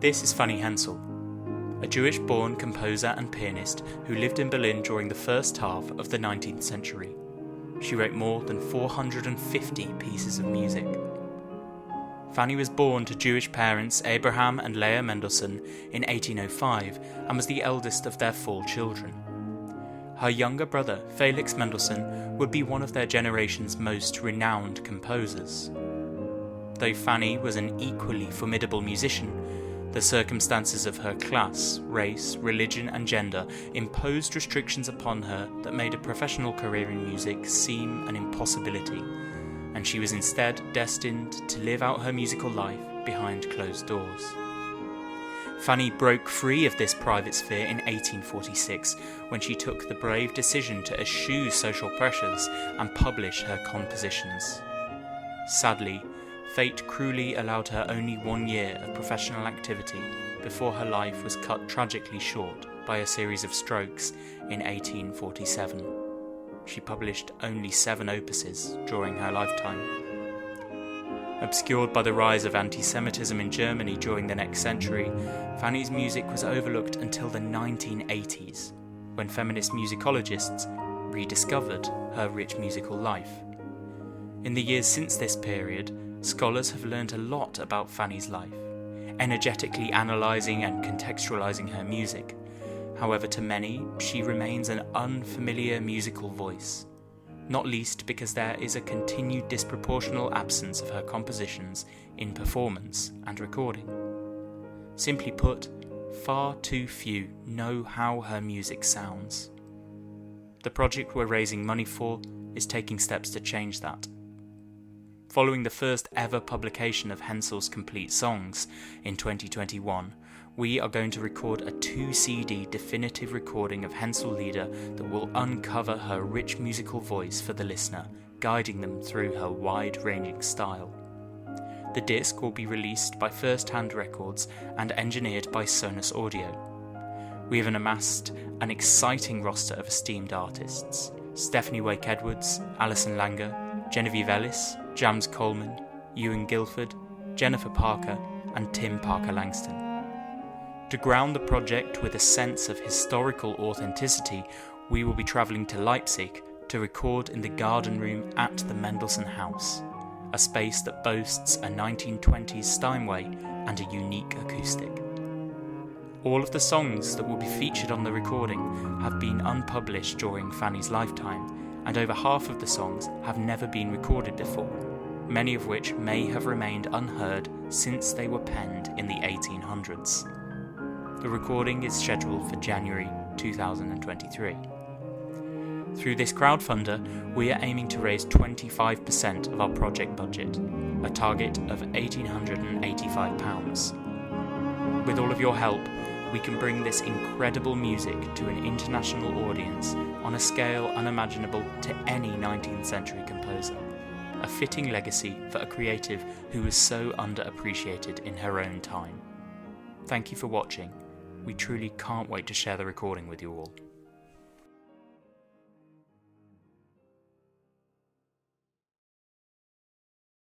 This is Fanny Hensel, a Jewish-born composer and pianist who lived in Berlin during the first half of the 19th century. She wrote more than 450 pieces of music. Fanny was born to Jewish parents Abraham and Leah Mendelssohn in 1805 and was the eldest of their 4 children. Her younger brother, Felix Mendelssohn, would be one of their generation's most renowned composers. Though Fanny was an equally formidable musician, the circumstances of her class, race, religion and gender imposed restrictions upon her that made a professional career in music seem an impossibility, and she was instead destined to live out her musical life behind closed doors. Fanny broke free of this private sphere in 1846 when she took the brave decision to eschew social pressures and publish her compositions. Sadly, fate cruelly allowed her only 1 year of professional activity before her life was cut tragically short by a series of strokes in 1847. She published only 7 opuses during her lifetime. Obscured by the rise of anti-Semitism in Germany during the next century, Fanny's music was overlooked until the 1980s, when feminist musicologists rediscovered her rich musical life. In the years since this period, scholars have learned a lot about Fanny's life, energetically analysing and contextualising her music. However, to many, she remains an unfamiliar musical voice, not least because there is a continued disproportional absence of her compositions in performance and recording. Simply put, far too few know how her music sounds. The project we're raising money for is taking steps to change that. Following the first ever publication of Hensel's complete songs in 2021, we are going to record a 2-CD definitive recording of Hensel Lieder that will uncover her rich musical voice for the listener, guiding them through her wide-ranging style. The disc will be released by First Hand Records and engineered by Sonus Audio. We have amassed an exciting roster of esteemed artists: Stephanie Wake-Edwards, Alison Langer, Genevieve Ellis, Jams Coleman, Ewan Guilford, Jennifer Parker and Tim Parker Langston. To ground the project with a sense of historical authenticity, we will be travelling to Leipzig to record in the garden room at the Mendelssohn House, a space that boasts a 1920s Steinway and a unique acoustic. All of the songs that will be featured on the recording have been unpublished during Fanny's lifetime, and over half of the songs have never been recorded before, many of which may have remained unheard since they were penned in the 1800s. The recording is scheduled for January 2023. Through this crowdfunder, we are aiming to raise 25% of our project budget, a target of £1,885. With all of your help, we can bring this incredible music to an international audience on a scale unimaginable to any 19th century composer, a fitting legacy for a creative who was so underappreciated in her own time. Thank you for watching. We truly can't wait to share the recording with you all.